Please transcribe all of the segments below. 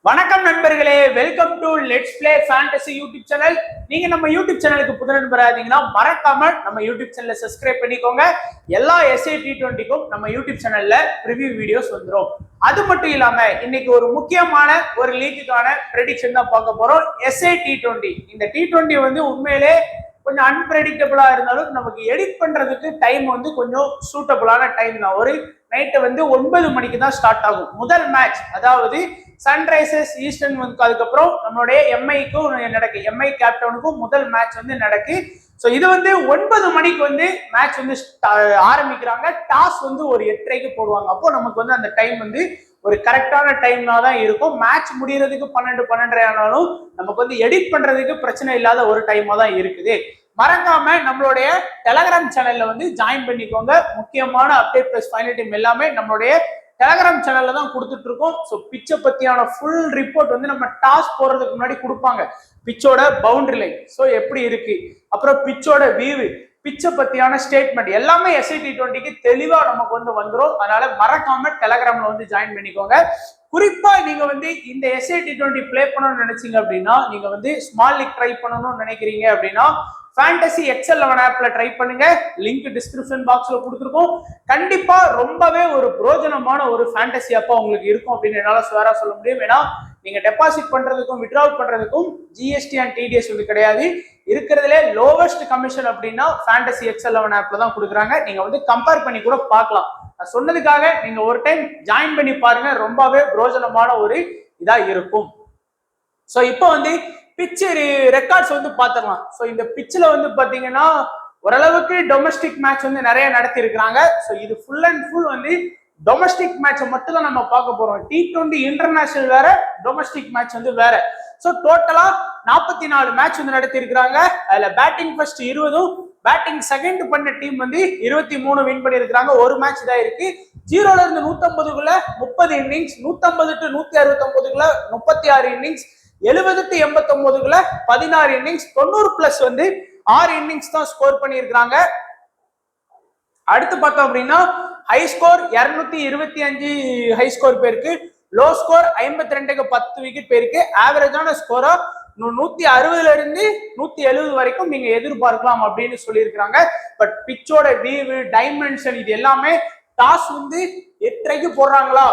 வணக்கம் நண்பர்களே, welcome to let's play fantasy YouTube channel. நீங்க நம்ம யூடியூப் சேனலுக்கு புது நண்பரா இருந்தீங்கன்னா மறக்காம நம்ம யூடியூப் சேனலை சப்ஸ்கிரைப் பண்ணிக்கோங்க. எல்லா SA T20க்கும் நம்ம யூடியூப் சேனல்ல ரிவ்யூ வீடியோஸ் வந்துடும். அது மட்டும் இல்லாம இன்னைக்கு ஒரு முக்கியமான ஒரு லீக்குக்கான ப்ரெடிக்ஷன் தான் பார்க்க போறோம். SA T20 இந்த T20 வந்து உண்மையிலே கொஞ்சம் அன்பிரடிக்டபிளா இருந்தாலும் நமக்கு எடிட் பண்றதுக்கு டைம் வந்து கொஞ்சம் சூட்டபிளான டைம் தான். ஒரு நைட்டு வந்து 9 மணிக்கு தான் ஸ்டார்ட் ஆகும் முதல் மேட்ச். அதாவது சன்ரைசர்ஸ் ஈஸ்டர்ன் வந்து அதுக்கப்புறம் நம்மளுடைய எம்ஐக்கும் நடக்கு, எம்ஐ கேப்டனுக்கும் முதல் மேட்ச் வந்து நடக்கு. ஸோ இது வந்து 9 மணிக்கு வந்து மேட்ச் வந்து ஆரம்பிக்கிறாங்க. டாஸ் வந்து ஒரு 8:30க்கு போடுவாங்க. அப்போ நமக்கு வந்து அந்த டைம் வந்து ஒரு கரெக்டான டைம்னா தான் இருக்கும். மேட்ச் முடியறதுக்கு 12-12:30 ஆனாலும் நமக்கு வந்து எடிட் பண்றதுக்கு பிரச்சனை இல்லாத ஒரு டைமா தான் இருக்குது. மறக்காம நம்மளுடைய டெலகிராம் சேனல்ல வந்து ஜாயின் பண்ணிக்கோங்க. முக்கியமான அப்டேட் பிளஸ் ஃபைனல் டீம் எல்லாமே நம்மளுடைய டெலகிராம் சேனல்ல தான் கொடுத்துட்டு இருக்கோம். ஸோ பிச்சை பத்தியான ஃபுல் ரிப்போர்ட் வந்து நம்ம டாஸ் போடுறதுக்கு முன்னாடி கொடுப்பாங்க. பிச்சோட பவுண்டரி லைன் ஸோ எப்படி இருக்கு, அப்புறம் பிச்சோட வியூ, பிச்சை பத்தியான ஸ்டேட்மெண்ட் எல்லாமே SA T20க்கு தெளிவா நமக்கு வந்து வந்துடும். அதனால மறக்காம டெலகிராம்ல வந்து ஜாயின் பண்ணிக்கோங்க. குறிப்பா நீங்க வந்து இந்த SA T20 பிளே பண்ணணும்னு நினைச்சீங்க அப்படின்னா, நீங்க வந்து ஸ்மால் லீக் ட்ரை பண்ணணும்னு நினைக்கிறீங்க அப்படின்னா ஃபேண்டசி XL11 ஆப்ல ட்ரை பண்ணுங்க. லிங்க் டிஸ்கிரிப்ஷன் பாக்ஸ்ல கொடுத்துருக்கோம். கண்டிப்பா ரொம்பவே ஒரு பிரோஜனமான ஒரு ஃபேண்டசி அப்பா உங்களுக்கு இருக்கும் அப்படின்னு என்னால ஸ்வேரா சொல்ல முடியும். ஏன்னா நீங்க டெபாசிட் பண்றதுக்கும் வித்ட்ராவல் பண்றதுக்கும் GST அண்ட் TDS வந்து கிடையாது. இருக்கிறதுல லோவஸ்ட் கமிஷன் அப்படின்னா ஃபேண்டசி XL11 ஆப்ல தான் கொடுக்குறாங்க. நீங்க வந்து கம்பேர் பண்ணி கூட பார்க்கலாம். நான் சொன்னதுக்காக நீங்க ஒரு டைம் ஜாயின் பண்ணி பாருங்க. ரொம்பவே பிரோஜனமான ஒரு இதா இருக்கும். ஸோ இப்போ வந்து பிச்சு ரெக்கார்ட்ஸ் வந்து பார்த்துக்கலாம். ஸோ இந்த பிச்சில் வந்து பார்த்தீங்கன்னா ஓரளவுக்கு டொமஸ்டிக் மேட்ச் வந்து நிறைய நடத்தி இருக்கிறாங்க. ஸோ இது ஃபுல் அண்ட் ஃபுல் வந்து டொமஸ்டிக் மேட்சை மட்டும் தான் நம்ம பார்க்க போறோம். T20 இன்டர்நேஷனல் வேற, டொமஸ்டிக் மேட்ச் வந்து வேற. ஸோ டோட்டலா 44 மேட்ச் வந்து நடத்தி இருக்கிறாங்க. அதுல பேட்டிங் ஃபர்ஸ்ட் 20, பேட்டிங் செகண்ட் பண்ண டீம் வந்து 23 வின் பண்ணி இருக்கிறாங்க. ஒரு மேட்ச் தான் இருக்கு. 0ல இருந்து 150க்குள்ள 30 innings, 150 to 169க்குள்ள 36 innings, 70 to 89க்குள்ள 16 innings, 90+ வந்து 6 இன்னிங்ஸ் தான் ஸ்கோர் பண்ணியிருக்கிறாங்க. அடுத்து பார்த்தோம் அப்படின்னா ஹை ஸ்கோர் 225 ஹை ஸ்கோர் பேருக்கு, லோ ஸ்கோர் 52க்கு 10 விக்கெட் பேருக்கு, ஆவரேஜான ஸ்கோரா 160ல இருந்து 170 வரைக்கும் நீங்க எதிர்பார்க்கலாம் அப்படின்னு சொல்லியிருக்கிறாங்க. பட் பிச்சோட வீவு, டைமென்ஷன் இது எல்லாமே டாஸ் வந்து 8:30க்கு போடுறாங்களா.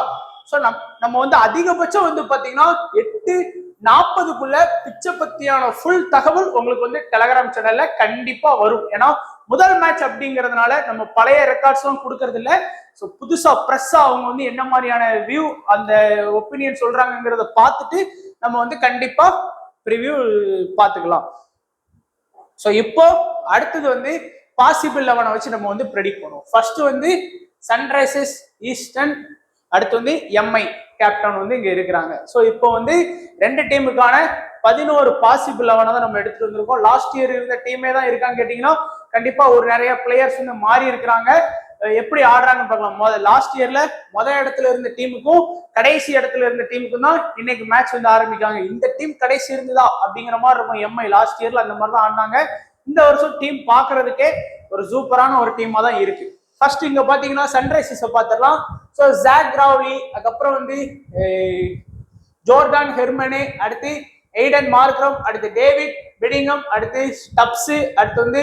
ஸோ நம்ம வந்து அதிகபட்சம் வந்து பாத்தீங்கன்னா 8:40க்குள்ள பிச்சை பத்தியான ஃபுல் தகவல் உங்களுக்கு வந்து டெலகிராம் சேனல்ல கண்டிப்பா வரும். ஏன்னா முதல் மேட்ச் அப்படிங்கிறதுனால நம்ம பழைய ரெக்கார்ட்ஸ் எல்லாம் கொடுக்கறது இல்லை. ஸோ புதுசா பிரஸ்ஸா அவங்க வந்து என்ன மாதிரியான வியூ அந்த ஒப்பீனியன் சொல்றாங்கிறத பார்த்துட்டு நம்ம வந்து கண்டிப்பா ரிவ்யூ பார்த்துக்கலாம். ஸோ இப்போ அடுத்தது வந்து பாசிபிள் 11 வச்சு நம்ம வந்து ப்ரெடிக்ட் பண்ணுவோம். ஃபர்ஸ்ட் வந்து சன்ரைசர்ஸ் ஈஸ்டர்ன், அடுத்து வந்து எம்ஐ கேப்டன் வந்து இங்க இருக்கிறாங்க. ஸோ இப்போ வந்து ரெண்டு டீமுக்கான 11 பாசிபிள் 11 தான் நம்ம எடுத்துட்டு வந்திருக்கோம். லாஸ்ட் இயர் இருந்த டீமே தான் இருக்கான்னு கேட்டீங்கன்னா கண்டிப்பா ஒரு நிறைய பிளேயர்ஸ் வந்து மாறி இருக்கிறாங்க. எப்படி ஆடுறாங்கன்னு பார்க்கலாம். லாஸ்ட் இயர்ல இடத்துல இருந்த டீமுக்கும் கடைசி இடத்துல இருந்த டீமுக்கும் தான் இன்னைக்கு மேட்ச் வந்து ஆரம்பிக்காங்க. இந்த டீம் கடைசி இருந்ததா அப்படிங்கிற மாதிரி இருக்கும். எம்ஐ லாஸ்ட் இயர்ல அந்த மாதிரி தான் ஆடினாங்க. இந்த வருஷம் டீம் பாக்குறதுக்கே ஒரு சூப்பரான ஒரு டீமா தான் இருக்கு. ஃபர்ஸ்ட் இங்க பாத்தீங்கன்னா சன்ரைசர்ஸை பார்த்துடலாம். ஸோ ஜாக் கிராவ்லி, அதுக்கப்புறம் வந்து ஜோர்டான் ஹெர்மனே, அடுத்து எய்டன் மார்க்ரம், அடுத்து டேவிட் பெடிங்கம், அடுத்து ஸ்டப்ஸ், அடுத்து வந்து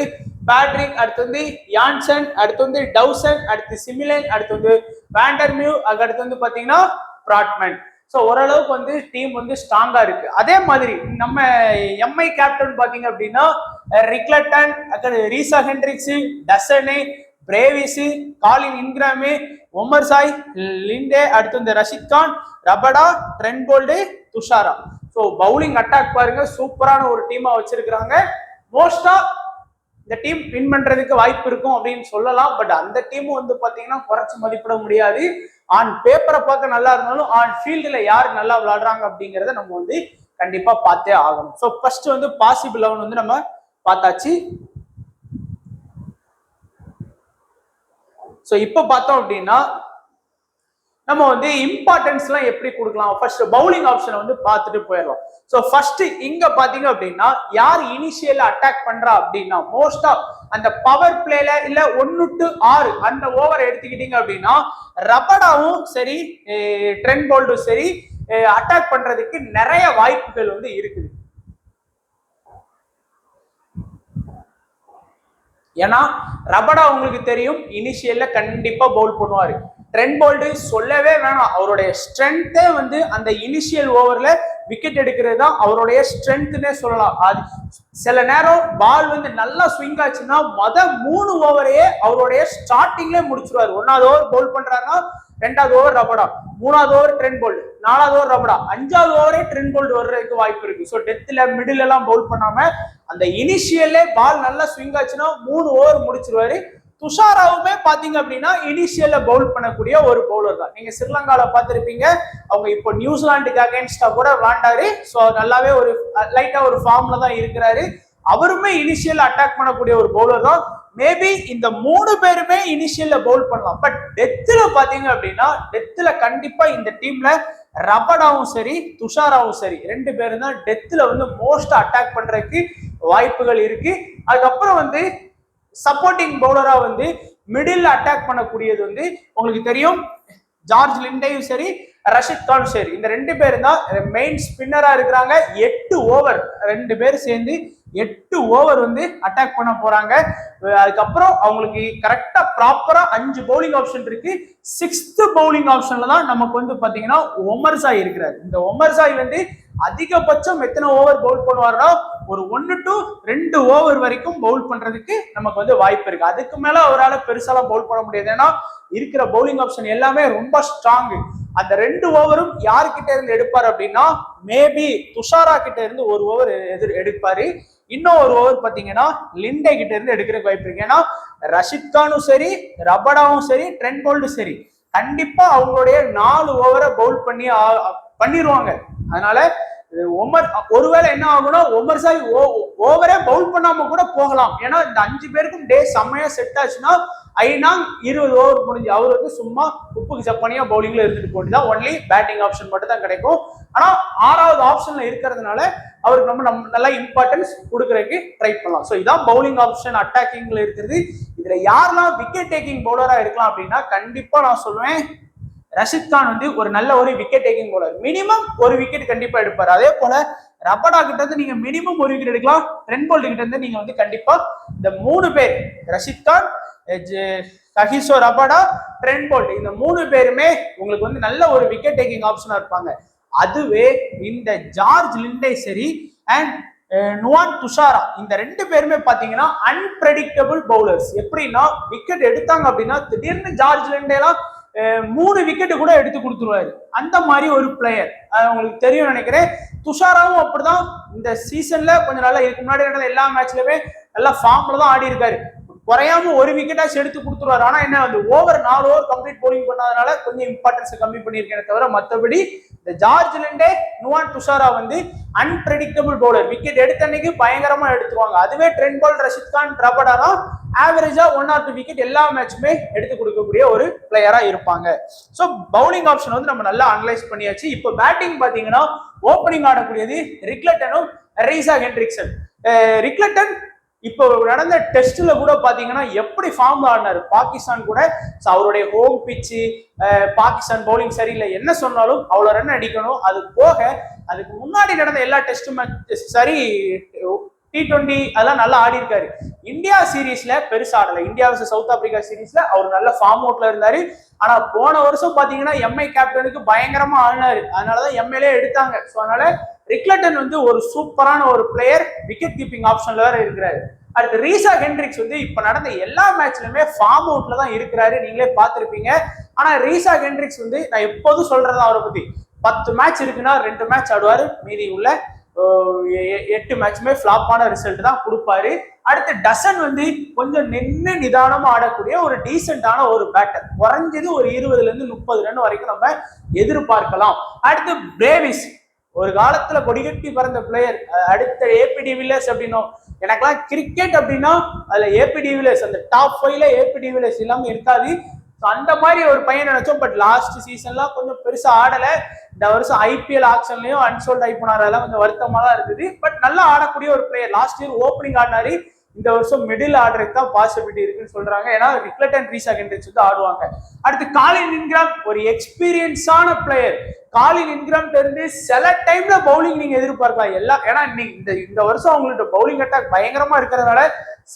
பேட்ரிக், அடுத்து வந்து யான்சன், அடுத்து வந்து டவுசன், அடுத்து சிமிலன், அடுத்து வந்து வேண்டர்மியூ, அடுத்து வந்து பாத்தீங்கன்னா பிராட்மன். ஸோ ஓரளவுக்கு வந்து டீம் வந்து ஸ்ட்ராங்கா இருக்கு. அதே மாதிரி நம்ம எம்ஐ கேப்டன் பாத்தீங்க அப்படின்னா ரிக்லட்டன், ரீசா ஹென்ட்ரிக்ஸ், டசனே, Brevis, Colin Ingram, Omarzai, Linde, அடுத்து வந்து Rashid Khan, Rabada, Trent Boult, Thushara. So bowling attack பாருங்க, சூப்பரான ஒரு டீமா வச்சிருக்கிறாங்க. மோஸ்டா இந்த டீம் வின் பண்றதுக்கு வாய்ப்பு இருக்கும் அப்படின்னு சொல்லலாம். பட் அந்த டீமும் வந்து பாத்தீங்கன்னா குறைச்சு மதிப்பிட முடியாது. ஆன் பேப்பரை பார்க்க நல்லா இருந்தாலும் ஆன் ஃபீல்டுல யாரு நல்லா விளையாடுறாங்க அப்படிங்கிறத நம்ம வந்து கண்டிப்பா பார்த்தே ஆகணும். ஸோ ஃபர்ஸ்ட் வந்து பாசிபிள் 11 வந்து நம்ம பார்த்தாச்சு. ஸோ இப்போ பார்த்தோம் அப்படின்னா நம்ம வந்து இம்பார்ட்டன்ஸ் எல்லாம் எப்படி கொடுக்கலாம். ஃபர்ஸ்ட் பவுலிங் ஆப்ஷனை வந்து பார்த்துட்டு போயிடலாம். ஸோ ஃபர்ஸ்ட் இங்க பாத்தீங்க அப்படின்னா யார் இனிஷியல் அட்டாக் பண்றா அப்படின்னா மோஸ்டா அந்த பவர் பிளேல இல்ல 1 to 6 அந்த ஓவர் எடுத்துக்கிட்டீங்க அப்படின்னா ரபடாவும் சரி, ட்ரெண்ட் போல்டும் சரி, அட்டாக் பண்றதுக்கு நிறைய வாய்ப்புகள் வந்து இருக்குது. ஏன்னா ரபடா உங்களுக்கு தெரியும் இனிஷியல்ல கண்டிப்பா பவுல் பண்ணுவாரு. ட்ரெண்ட் போல்ட் சொல்லவே வேணாம், அவருடைய ஸ்ட்ரென்த்தே வந்து அந்த இனிஷியல் ஓவர்ல விக்கெட் எடுக்கிறது தான் அவருடைய ஸ்ட்ரென்த்னே சொல்லலாம். அது சில நேரம் பால் வந்து நல்லா ஸ்விங் ஆச்சுன்னா 3 ஓவரையே அவருடைய ஸ்டார்டிங்ல முடிச்சிருவாரு. 1வது ஓவர் பவுல் பண்றாங்கன்னா 2வது ஓவர் ரபடா, 3வது ஓவர் ட்ரெண்ட் போல்ட், 4வது ஓவர் ரபடா, 5வது ஓவரே ட்ரெண்ட் போல்ட் வர்றதுக்கு வாய்ப்பு இருக்கு. ஸோ டெத்ல மிடில் எல்லாம் பவுல் பண்ணாம அந்த இனிஷியல்லே பால் நல்லா ஸ்விங் ஆச்சுன்னா 3 ஓவர் முடிச்சிருவாரு. துஷாராவுமே பாத்தீங்க அப்படின்னா இனிஷியல்ல பவுல் பண்ணக்கூடிய ஒரு பவுலர் தான். நீங்க ஸ்ரீலங்கால பார்த்திருப்பீங்க, அவங்க இப்போ நியூசிலாந்துக்கு அகைன்ஸ்டா கூட விளாண்டாரு. ஸோ நல்லாவே ஒரு லைட்டா ஒரு ஃபார்ம்ல தான் இருக்கிறாரு. அவருமே இனிஷியல் அட்டாக் பண்ணக்கூடிய ஒரு பவுலர் தான். மேபி இந்த 3 பேருமே இனிஷியல்ல பவுல் பண்ணலாம். பட் டெத்துல பாத்தீங்க அப்படின்னா டெத்துல கண்டிப்பா இந்த டீம்ல ரபடாவும் சரி துஷாராவும் சரி 2 பேரும் தான் டெத்துல வந்து மோஸ்ட் அட்டாக் பண்றதுக்கு வாய்ப்புகள் இருக்கு. அதுக்கப்புறம் வந்து சப்போர்ட்டிங் பவுலரா வந்து மிடில் அட்டாக் பண்ணக்கூடியது வந்து உங்களுக்கு தெரியும், ஜார்ஜ் லிண்டேயும் சரி ரஷித் கானும் சரி, இந்த 2 பேரும் தான் மெயின் ஸ்பின்னரா இருக்கிறாங்க. 8 ஓவர் 2 பேர் சேர்ந்து 8 ஓவர் வந்து அட்டாக் பண்ண போறாங்க. அதுக்கப்புறம் அவங்களுக்கு கரெக்டா ப்ராப்பரா 5 பவுலிங் ஆப்ஷன் இருக்கு. 6th பவுலிங் ஆப்ஷன்ல தான் நமக்கு வந்து பாத்தீங்கன்னா ஒமர்சாய் இருக்கிறாரு. இந்த ஒமர்சாய் வந்து அதிகபட்சம் எத்தனை ஓவர் பவுல் பண்ணுவாருன்னா ஒரு 1 to 2 ஓவர் வரைக்கும் பவுல் பண்றதுக்கு நமக்கு வந்து வாய்ப்பு இருக்கு. அதுக்கு மேல அவரால் பெருசாலாம் பவுல் பண்ண முடியாது. ஏன்னா இருக்கிற பவுலிங் ஆப்ஷன் எல்லாமே ரொம்ப ஸ்ட்ராங். அந்த 2 ஓவரும் யார்கிட்ட இருந்து எடுப்பாரு அப்படின்னா மேபி துஷாரா கிட்ட இருந்து 1 ஓவர் எடுப்பாரு. இன்னும் 1 ஓவர் பாத்தீங்கன்னா லிண்டே கிட்ட இருந்து எடுக்கிறதுக்கு வாய்ப்பு இருக்கு. ஏன்னா ரஷித் கானும் சரி ரபடாவும் சரி ட்ரெண்ட் போல்டும் சரி கண்டிப்பா அவங்களுடைய 4 ஓவரை பவுல் பண்ணிடுவாங்க. அதனால ஒருவேளை என்ன ஆகும்னா ஒமர்சாய் ஓவரே பவுல் பண்ணாம கூட போகலாம். ஏன்னா இந்த 5 பேருக்கும் டே செம்மையா செட் ஆச்சுன்னா ஐநாங் 20 ஓவர் முடிஞ்சு அவர் வந்து சும்மா உப்புக்கு சப்பனியா பவுலிங்ல இருந்துட்டு போட்டுதான் ஒன்லி பேட்டிங் ஆப்ஷன் மட்டும் தான் கிடைக்கும். ஆனா 6வது ஆப்ஷன்ல இருக்கிறதுனால அவருக்கு நம்ம நல்லா இம்பார்ட்டன்ஸ் கொடுக்கறதுக்கு ட்ரை பண்ணலாம். ஸோ இதான் பவுலிங் ஆப்ஷன் அட்டாக்கிங்ல இருக்கிறது. இதுல யாரெல்லாம் விக்கெட் டேக்கிங் பவுலரா இருக்கலாம் அப்படின்னா கண்டிப்பா நான் சொல்லுவேன் ரஷித் கான் வந்து ஒரு நல்ல ஒரு wicket taking bowler. Minimum 1 wicket கண்டிப்பா எடுப்பாரு. அதே போல ரபடா கிட்ட இருந்து நீங்க மினிமம் 1 விக்கெட் எடுக்கலாம். ட்ரெண்ட் போல்ட் கிட்ட இருந்து நீங்க வந்து கண்டிப்பா இந்த 3 பேர் Rashid Khan Kagiso Rabada Trent Boult இந்த 3 பேருமே உங்களுக்கு வந்து நல்ல ஒரு விக்கெட் டேக்கிங் ஆப்ஷனா இருப்பாங்க. அதுவே இந்த ஜார்ஜ் லிண்டே சரி அண்ட் நுவான் துஷாரா இந்த 2 பேருமே பாத்தீங்கன்னா அன்பிரடிக்டபிள் பவுலர்ஸ். எப்படின்னா விக்கெட் எடுத்தாங்க அப்படின்னா திடீர்னு ஜார்ஜ் லிண்டேலாம் 3 விக்கெட் கூட எடுத்து கொடுத்துருவாரு. அந்த மாதிரி ஒரு பிளேயர் உங்களுக்கு தெரியும் நினைக்கிறேன். துஷாராவும் அப்படிதான் இந்த சீசன்ல கொஞ்சம் நல்லா இதுக்கு முன்னாடி நடந்த எல்லா மேட்ச்லயுமே நல்லா ஃபார்ம்ல தான் ஆடி இருக்காரு. குறையாம 1 விக்கெட்டாச்சு எடுத்து கொடுத்துருவாரு. ஆனா என்ன வந்து 4 ஓவர் கம்ப்ளீட் போலிங் பண்ணாதனால கொஞ்சம் இம்பார்ட்டன்ஸ் கம்மி பண்ணியிருக்கேன் தவிர மற்றபடி இந்த ஜார்ஜ் லிண்டே நுவான் துஷாரா வந்து அன்பிரடிக்டபிள் பவுலர். விக்கெட் எடுத்த அன்னைக்கு பயங்கரமா எடுத்துருவாங்க. அதுவே Trent Boult Rashid Khan Rabada தான் ஆவரேஜா 1 or 2 விக்கெட் எல்லா மேட்சுமே எடுத்து கொடுக்கக்கூடிய ஒரு பிளேயரா இருப்பாங்க. ஸோ பவுலிங் ஆப்ஷன் வந்து நம்ம நல்லா அனலைஸ் பண்ணியாச்சு. இப்போ பேட்டிங் பாத்தீங்கன்னா ஓப்பனிங் ஆடக்கூடியது ரிக்லட்டனும் ரீசா ஹென்ட்ரிக்சன். ரிக்லட்டன் இப்போ நடந்த டெஸ்ட்ல கூட பாத்தீங்கன்னா எப்படி ஃபார்ம் ஆடினாரு பாகிஸ்தான் கூட. அவருடைய ஹோம் பிச்சு பாகிஸ்தான் பவுலிங் சரியில்லை என்ன சொன்னாலும் அவ்வளவு ரன் அடிக்கணும். அது போக அதுக்கு முன்னாடி நடந்த எல்லா டெஸ்ட் மேட்ச் சரி T20 அதெல்லாம் நல்லா ஆடி இருக்காரு. இந்தியா சீரீஸ்ல பெருசா ஆடல. இந்தியா வர்சஸ் சவுத் ஆப்பிரிக்கா சீரீஸ்ல அவர் நல்ல ஃபார்ம் அவுட்ல இருந்தாரு. ஆனா போன வருஷம் பாத்தீங்கன்னா எம்ஐ கேப்டனுக்கு பயங்கரமா ஆடினாரு. அதனாலதான் எம்எல்ஏ எடுத்தாங்க. ஸோ அதனால ரிக்லட்டன் வந்து ஒரு சூப்பரான ஒரு பிளேயர், விக்கெட் கீப்பிங் ஆப்ஷன்ல வேற இருக்கிறாரு. அடுத்து ரீசா ஹென்ட்ரிக்ஸ் வந்து இப்ப நடந்த எல்லா மேட்ச்லயுமே ஃபார்ம் அவுட்ல தான் இருக்கிறாரு, நீங்களே பார்த்திருப்பீங்க. ஆனா ரீசா ஹென்ட்ரிக்ஸ் வந்து நான் எப்போதும் சொல்றதா அவரை பத்தி 10 மேட்ச் இருக்குன்னா 2 மேட்ச் ஆடுவாரு, மீதி உள்ள 8 மேட்சுமே ஃபிளாப்பான ரிசல்ட் தான் கொடுப்பாரு. அடுத்து டசன் வந்து கொஞ்சம் நிதானமா ஆடக்கூடிய ஒரு டீசென்டான ஒரு பேட்டர், குறைஞ்சது ஒரு 20ல இருந்து 30 ரன் வரைக்கும் நம்ம எதிர்பார்க்கலாம். அடுத்து பிரேவிஸ், ஒரு காலத்துல கொடிகட்டி பறந்த பிளேயர். அடுத்த ஏபி டிவிலியர்ஸ் அப்படின்னும், எனக்கெல்லாம் கிரிக்கெட் அப்படின்னா அதுல ஏபி டிவிலியர்ஸ் அந்த டாப் 5ல ஏபி டிவிலியர்ஸ் இல்லாம இருக்காது. அந்த மாதிரி ஒரு பையன் நினைச்சோம். பட் லாஸ்ட் சீசன்லாம் கொஞ்சம் பெருசா ஆடல. இந்த வருஷம் ஐபிஎல் ஆக்ஷன்லயும் அன்சோல்ட் ஆகி போனார், அதெல்லாம் கொஞ்சம் வருத்தமா தான் இருக்குது. பட் நல்லா ஆடக்கூடிய ஒரு பிளேயர். லாஸ்ட் இயர் ஓப்பனிங் ஆடினாரு, இந்த வருஷம் மிடில் ஆர்டருக்கு தான் பாசிபிலிட்டி இருக்குன்னு சொல்றாங்க. ஏன்னா ரிக்லட் அண்ட் ரீசா ஹென்ரிக்ஸ் வந்து ஆடுவாங்க. அடுத்து காலின் இன்கிராம், ஒரு எக்ஸ்பீரியன்ஸான பிளேயர். காலின் இன்கிராம் இருந்து சில டைம்ல பவுலிங் நீங்க எதிர்பார்க்கலாம் எல்லாம். ஏன்னா இந்த வருஷம் அவங்கள்ட்ட பவுலிங் அட்டாக் பயங்கரமா இருக்கிறதுனால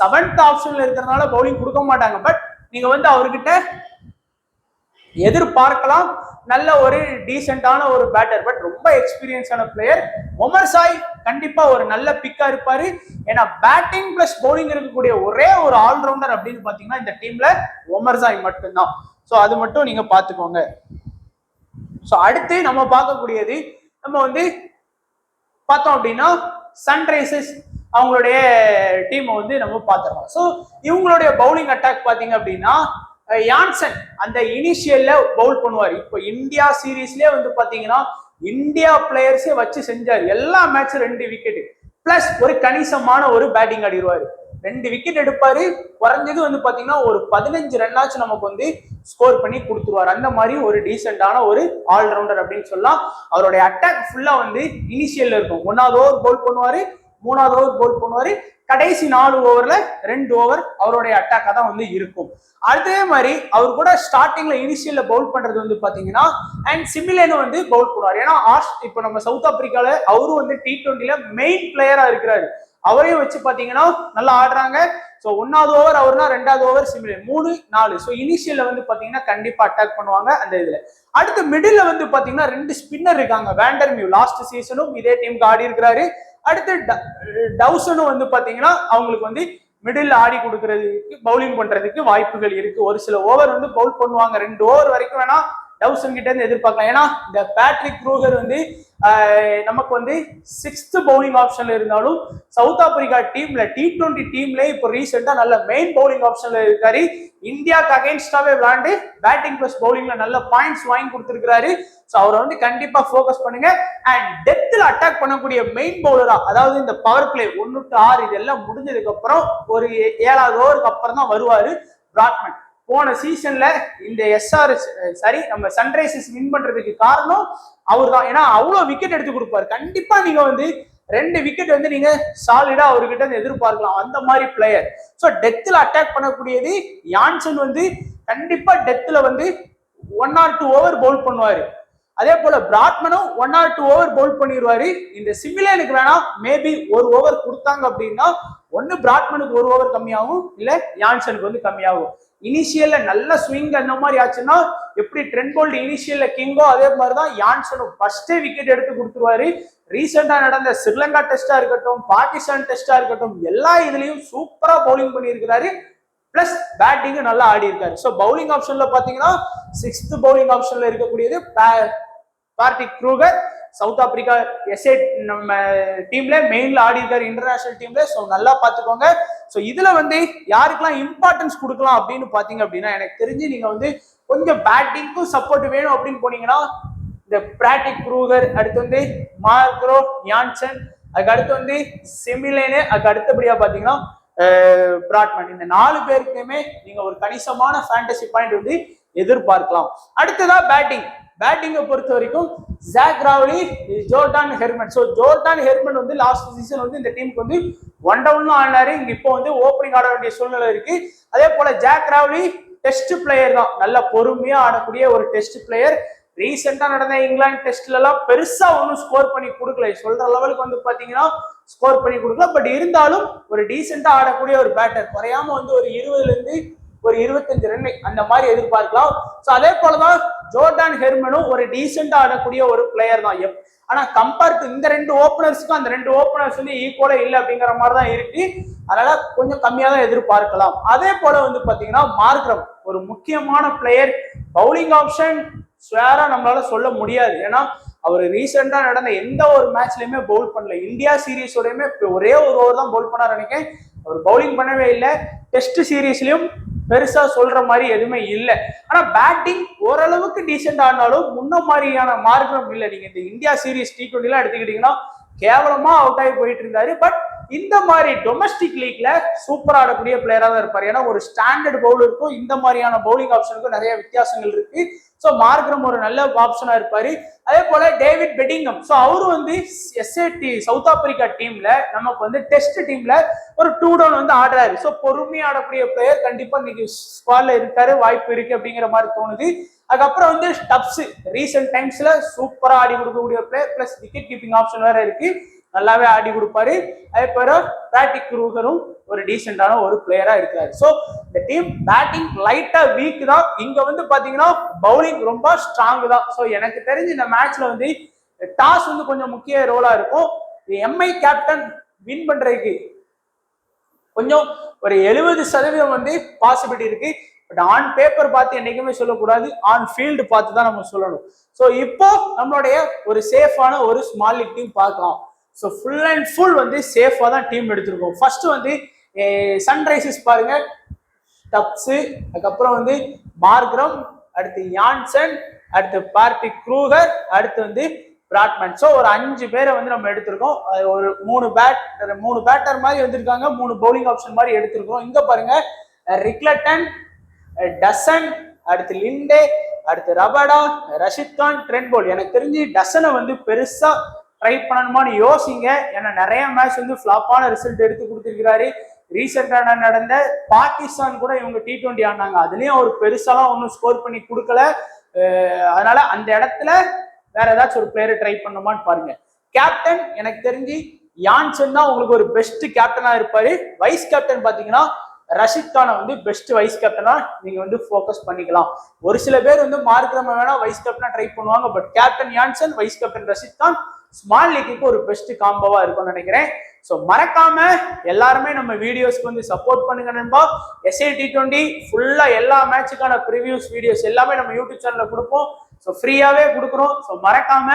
7th ஆப்ஷன்ல இருக்கிறதுனால பவுலிங் கொடுக்க மாட்டாங்க. பட் நீங்க வந்து அவர்கிட்ட எதிர்பார்க்கலாம் நல்ல ஒரு டீசென்டான ஒரு பேட்டர், பட் ரொம்ப எக்ஸ்பீரியன்ஸான பிளேயர். ஒமர் சாய் கண்டிப்பா ஒரு நல்ல பிக்கா இருப்பாரு. ஏன்னா பேட்டிங் பிளஸ் பவுலிங் இருக்கக்கூடிய ஒரே ஒரு ஆல்ரவுண்டர் அப்படின்னு பாத்தீங்கன்னா இந்த டீம்ல ஒமர் சாய் மட்டும்தான். ஸோ அது மட்டும் நீங்க பாத்துக்கோங்க. ஸோ அடுத்து நம்ம பார்க்கக்கூடியது, நம்ம வந்து பார்த்தோம் அப்படின்னா சன்ரைசர்ஸ் அவங்களுடைய டீமை வந்து நம்ம பார்த்துடலாம். ஸோ இவங்களுடைய பவுலிங் அட்டாக் பார்த்தீங்க அப்படின்னா யான்சன் அந்த இனிஷியல்ல பவுல் பண்ணுவார். இப்போ இந்தியா சீரீஸ்லயே வந்து பாத்தீங்கன்னா இந்தியா பிளேயர்ஸே வச்சு செஞ்சார். எல்லா மேட்சும் 2 விக்கெட் பிளஸ் ஒரு கணிசமான ஒரு பேட்டிங் ஆடிடுவாரு. 2 விக்கெட் எடுப்பாரு. குறைஞ்சது வந்து பாத்தீங்கன்னா ஒரு 15 ரன் ஆச்சு நமக்கு வந்து ஸ்கோர் பண்ணி கொடுத்துருவாரு. அந்த மாதிரி ஒரு டீசென்டான ஒரு ஆல்ரவுண்டர் அப்படின்னு சொல்லலாம். அவருடைய அட்டாக் ஃபுல்லா வந்து இனிஷியல்ல இருக்கும். 1வது ஓவர் பவுல் பண்ணுவாரு, 3வது ஓவர் பவுல் பண்ணுவாரு, கடைசி 4 ஓவர்ல 2 ஓவர் அவருடைய அட்டாக்கா தான் வந்து இருக்கும். அதே மாதிரி அவர் கூட ஸ்டார்டிங்ல இனிஷியல்ல பவுல் பண்றது வந்து பாத்தீங்கன்னா அண்ட் சிமிலேனும் வந்து பவுல் பண்ணுவார். ஏன்னா இப்போ நம்ம சவுத் ஆப்பிரிக்கால அவரும் வந்து T20ல மெயின் பிளேயரா இருக்கிறாரு. அவரையும் வச்சு பாத்தீங்கன்னா நல்லா ஆடுறாங்க. ஸோ 1வது ஓவர் அவர்னா, 2வது ஓவர் சிமிலேன், 3, 4. ஸோ இனிஷியல்ல வந்து பாத்தீங்கன்னா கண்டிப்பா அட்டாக் பண்ணுவாங்க அந்த இதுல. அடுத்து மிடில் வந்து பாத்தீங்கன்னா 2 ஸ்பின்னர் இருக்காங்க. வேண்டர்மியூ லாஸ்ட் சீசனும் இதே டீமுக்கு ஆடி இருக்கிறாரு. அடுத்து டவுசனும் வந்து பாத்தீங்கன்னா அவங்களுக்கு வந்து மிடில் ஆடி கொடுக்கறதுக்கு பவுலிங் பண்றதுக்கு வாய்ப்புகள் இருக்கு. ஒரு சில ஓவர் வந்து பவுல் பண்ணுவாங்க. 2 ஓவர் வரைக்கும் வேணா டவுசன் கிட்ட இருந்து எதிர்பார்க்கலாம். ஏன்னா இந்த பேட்ரிக் க்ரூகர் வந்து நமக்கு வந்து 6th பவுலிங் ஆப்ஷன்ல இருந்தாலும் சவுத் ஆப்பிரிக்கா டீம்ல T20 டீம்ல இப்போ ரீசெண்டா நல்ல மெயின் பவுலிங் ஆப்ஷன்ல இருக்காரு. இந்தியாவுக்கு அகைன்ஸ்டாவே விளையாண்டு பேட்டிங் பிளஸ் பவுலிங்ல நல்ல பாயிண்ட்ஸ் வாங்கி கொடுத்திருக்காரு. ஸோ அவரை வந்து கண்டிப்பா ஃபோக்கஸ் பண்ணுங்க. அண்ட் டெப்த்ல அட்டாக் பண்ணக்கூடிய மெயின் பவுலரா, அதாவது இந்த பவர் பிளே 1 to 6 இதெல்லாம் முடிஞ்சதுக்கு அப்புறம் ஒரு 7வது ஓவருக்கு அப்புறம் தான் வருவாரு பிராட்மன். போன சீசன்ல இந்த நம்ம சன்ரைசர்ஸ் வின் பண்றதுக்கு காரணம் அவர் தான். ஏன்னா அவ்வளவு விக்கெட் எடுத்து கொடுப்பாரு. கண்டிப்பா நீங்க வந்து 2 விக்கெட் வந்து நீங்க சாலிடா அவர்கிட்ட எதிர்பார்க்கலாம், அந்த மாதிரி பிளேயர். ஸோ டெத்ல அட்டாக் பண்ணக்கூடியது யான்சன் வந்து கண்டிப்பா டெத்ல வந்து 1 or 2 ஓவர் பவுல் பண்ணுவாரு. அதே போல பிராட்மனும் 1 or 2 ஓவர் பவுல் பண்ணிடுவாரு. இந்த சிமிலேனுக்கு வேணா மேபி 1 ஓவர் கொடுத்தாங்க அப்படின்னா ஒன்னு பிராட்மனுக்கு 1 ஓவர் கம்மியாகும், இல்ல யான்சனுக்கு வந்து கம்மியாகும். இனிஷியல்ல நல்ல ஸ்விங் அந்த மாதிரி ஆச்சுன்னா எப்படி ட்ரெண்ட் போல்ட் இனிஷியல்ல கிங்கோ அதே மாதிரிதான் யான்சனும் ஃபர்ஸ்டே விக்கெட் எடுத்து கொடுத்துருவாரு. ரீசெண்டா நடந்த ஸ்ரீலங்கா டெஸ்டா இருக்கட்டும், பாகிஸ்தான் டெஸ்டா இருக்கட்டும், எல்லா இதுலயும் சூப்பரா பவுலிங் பண்ணியிருக்கிறாரு. பிளஸ் பேட்டிங் நல்லா ஆடி இருக்காரு. ஸோ பவுலிங் ஆப்ஷன்ல பாத்தீங்கன்னா 6th பவுலிங் ஆப்ஷன்ல இருக்கக்கூடியது Patrick Kruger. South Africa SA நம்ம டீம்ல மெயின்ல ஆடி இருக்காரு, இன்டர்நேஷனல் டீம்ல. ஸோ நல்லா பாத்துக்கோங்க. ஸோ இதுல வந்து யாருக்கெல்லாம் இம்பார்ட்டன்ஸ் கொடுக்கலாம் அப்படின்னு பாத்தீங்க அப்படின்னா, எனக்கு தெரிஞ்சு நீங்க வந்து கொஞ்சம் பேட்டிங்க்கும் சப்போர்ட் வேணும் அப்படின்னு போனீங்கன்னா இந்த பேட்ரிக் க்ரூகர், அடுத்து வந்து மார்க்ரோ யான்சன், அதுக்கு அடுத்து வந்து சிமிலேனு, அதுக்கு அடுத்தபடியா பாத்தீங்கன்னா பிராட்மன். இந்த 4 பேருக்குமே நீங்க ஒரு கணிசமான ஃபேண்டசி பாயிண்ட் வந்து எதிர்பார்க்கலாம். அடுத்ததா பேட்டிங்கை பொறுத்த வரைக்கும் Zak Crawley, Jordan Hermann. So Jordan Hermann வந்து லாஸ்ட் சீசன் வந்து இந்த டீமுக்கு வந்து 1 டவுன்ல ஆடினாரு. இங்க இப்போ வந்து ஓப்பனிங் ஆட வேண்டிய சூழ்நிலை இருக்கு. அதே போல ஜாக் ராவ்லி டெஸ்ட் பிளேயர் தான், நல்ல பொறுமையா ஆடக்கூடிய ஒரு டெஸ்ட் பிளேயர். ரீசெண்டா நடந்த இங்கிலாந்து டெஸ்ட்ல எல்லாம் பெருசா ஒன்றும் ஸ்கோர் பண்ணி கொடுக்கல, சொல்ற லெவலுக்கு வந்து பாத்தீங்கன்னா ஸ்கோர் பண்ணி கொடுக்கல. பட் இருந்தாலும் ஒரு டீசெண்டா ஆடக்கூடிய ஒரு பேட்டர். குறையாம வந்து ஒரு 20ல இருந்து ஒரு 25 ரன் அந்த மாதிரி எதிர்பார்க்கலாம். ஸோ அதே போலதான் ஜோர்டான் ஹெர்மனும் ஒரு டீசெண்டா ஆடக்கூடிய ஒரு பிளேயர் தான். ஆனா கம்பேர் டு இந்த 2 ஓப்பனர்ஸ்க்கும் அந்த 2 ஓப்பனர்ஸ் வந்து ஈக்குவலா இல்லை அப்படிங்கிற மாதிரி தான் இருக்கு. அதனால கொஞ்சம் கம்மியா தான் எதிர்பார்க்கலாம். அதே போல வந்து பாத்தீங்கன்னா மார்க்ரம் ஒரு முக்கியமான பிளேயர். பவுலிங் ஆப்ஷன் ஸ்வேரா நம்மளால சொல்ல முடியாது. ஏன்னா அவர் ரீசெண்டா நடந்த எந்த ஒரு மேட்ச்லயுமே பவுல் பண்ணல. இந்தியா சீரீஸோடயுமே ஒரே ஒரு ஓவர் தான் பவுல் பண்ணார் நினைக்கிறேன். அவர் பவுலிங் பண்ணவே இல்லை. டெஸ்ட் சீரீஸ்லயும் பெருசா சொல்ற மாதிரி எதுவுமே இல்லை. ஆனா பேட்டிங் ஓரளவுக்கு டீசென்ட் ஆனாலும் முன்ன மாதிரியான மார்க்கம் இல்லை. நீங்க இந்த இந்தியா சீரீஸ் T20 எல்லாம் எடுத்துக்கிட்டீங்கன்னா கேவலமா அவுட் ஆகி போயிட்டு இருந்தாரு. பட் இந்த மாதிரி டொமஸ்டிக் லீக்ல சூப்பரா ஆடக்கூடிய பிளேயரா தான் இருப்பாரு. ஏன்னா ஒரு ஸ்டாண்டர்ட் பவுலருக்கும் இந்த மாதிரியான பவுலிங் ஆப்ஷனுக்கும் நிறைய வித்தியாசங்கள் இருக்கு. ஸோ மார்க்ரம் ஒரு நல்ல ஆப்ஷனா இருப்பாரு. அதே போல டேவிட் பெட்டிங்கம், ஸோ அவரு வந்து எஸ்ஏடி சவுத் ஆப்பிரிக்கா டீம்ல நமக்கு வந்து டெஸ்ட் டீம்ல ஒரு 2 டவுன் வந்து ஆடுறாரு. ஸோ பொறுமையா ஆடக்கூடிய பிளேயர் கண்டிப்பா இன்னைக்கு ஸ்குவாட்ல இருக்காரு, வாய்ப்பு இருக்கு அப்படிங்கிற மாதிரி தோணுது. அதுக்கப்புறம் வந்து ஸ்டப்ஸ் ரீசெண்ட் டைம்ஸ்ல சூப்பரா ஆடி கொடுக்கக்கூடிய player, plus wicket keeping option வேற இருக்கு, நல்லாவே ஆடி கொடுப்பாரு. அதே போல பிராட்டிக் ரூகரும் ஒரு டீசென்டான ஒரு பிளேயரா இருக்காரு. ஸோ இந்த டீம் பேட்டிங் லைட்டா வீக் தான், இங்க வந்து பாத்தீங்கன்னா பவுலிங் ரொம்ப ஸ்ட்ராங் தான். ஸோ எனக்கு தெரிஞ்சு இந்த மேட்ச்ல வந்து டாஸ் வந்து கொஞ்சம் முக்கிய ரோலா இருக்கும். எம்ஐ கேப்டன் வின் பண்றதுக்கு கொஞ்சம் ஒரு 70% வந்து பாசிபிலிட்டி இருக்கு. பட் ஆன் பேப்பர் பார்த்து என்னைக்குமே சொல்லக்கூடாது, ஆன் ஃபீல்டு பார்த்து தான் நம்ம சொல்லணும். ஸோ இப்போ நம்மளுடைய ஒரு சேஃபான ஒரு ஸ்மால் லீக் டீம் பார்க்கலாம். ஸோ ஃபுல் அண்ட் ஃபுல் வந்து சேஃபா தான் டீம் எடுத்திருக்கோம். ஃபர்ஸ்ட் வந்து சன்ரைசர்ஸ் பாருங்க, ஸ்டப்ஸ், அதுக்கப்புறம் வந்து மார்க்ரம், அடுத்து யான்சன், அடுத்து பார்ட்டிக் க்ரூகர், அடுத்து வந்து பிராட்மேன். ஸோ ஒரு 5 பேரை வந்து நம்ம எடுத்திருக்கோம். ஒரு 3 பேட்டர் மாதிரி வந்திருக்காங்க, 3 பவுலிங் ஆப்ஷன் மாதிரி எடுத்திருக்கோம். இங்க பாருங்க ரிக்லட்டன், டசன், அடுத்து லிண்டே, அடுத்து Rabada, Rashid Khan, Trent Boult. எனக்கு தெரிஞ்சு டசனை வந்து பெருசா ட்ரை பண்ணணுமான்னு யோசிங்க. ஏன்னா நிறைய மேட்ச் வந்து ஃபிளாப்பான ரிசல்ட் எடுத்து கொடுத்துருக்கிறாரு. ரீசெண்டான நடந்த பாகிஸ்தான் கூட இவங்க T20 ஆனாங்க, அதுலயும் அவர் பெருசாலாம் ஒன்றும் ஸ்கோர் பண்ணி கொடுக்கல. அதனால அந்த இடத்துல வேற ஏதாச்சும் ஒரு பிளேயரை ட்ரை பண்ணுமான்னு பாருங்க. கேப்டன் எனக்கு தெரிஞ்சு யான்சன் தான் உங்களுக்கு ஒரு பெஸ்ட் கேப்டனா இருப்பாரு. வைஸ் கேப்டன் பாத்தீங்கன்னா ரஷித் கானை வந்து பெஸ்ட் வைஸ் கேப்டனா நீங்க வந்து ஃபோக்கஸ் பண்ணிக்கலாம். ஒரு சில பேர் வந்து மார்க்ரம் வேணா வைஸ் கேப்டனா ட்ரை பண்ணுவாங்க, but captain Jansen, vice captain Rashid Khan small லீக்கு ஒரு பெஸ்ட் காம்போவா இருக்கும்னு நினைக்கிறேன். ஸோ மறக்காம எல்லாருமே நம்ம வீடியோஸ்க்கு வந்து சப்போர்ட் பண்ணுங்க நண்பா. SA T20 ஃபுல்லா எல்லா மேட்சுக்கான ப்ரிவியூஸ் வீடியோஸ் எல்லாமே நம்ம யூடியூப் சேனல்ல கொடுப்போம். ஸோ ஃப்ரீயாவே கொடுக்குறோம். ஸோ மறக்காம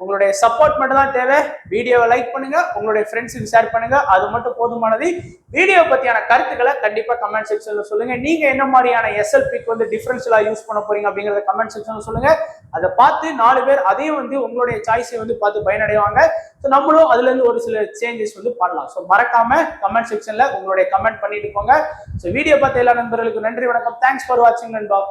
உங்களுடைய சப்போர்ட் மட்டும் தான் தேவை. வீடியோவை லைக் பண்ணுங்க, உங்களுடைய ஃப்ரெண்ட்ஸுக்கு ஷேர் பண்ணுங்க, அது மட்டும் போதுமானது. வீடியோ பத்தியான கருத்துக்களை கண்டிப்பா கமெண்ட் செக்ஷன்ல சொல்லுங்க. நீங்க என்ன மாதிரியான SLPக்கு வந்து டிஃபரன்ஷியலா யூஸ் பண்ண போறீங்க அப்படிங்கறத கமெண்ட் செக்ஷன்ல சொல்லுங்க. அதை பார்த்து 4 பேர் அதையும் வந்து உங்களுடைய சாய்ஸை வந்து பார்த்து பயனடைவாங்க. ஸோ நம்மளும் அதுல இருந்து ஒரு சில சேஞ்சஸ் வந்து பண்ணலாம். ஸோ மறக்காம கமெண்ட் செக்ஷன்ல உங்களுடைய கமெண்ட் பண்ணிட்டு போங்க. ஸோ வீடியோ பார்த்த எல்லா நண்பர்களுக்கும் நன்றி, வணக்கம். தேங்க்ஸ் ஃபார் வாட்சிங் நண்பா.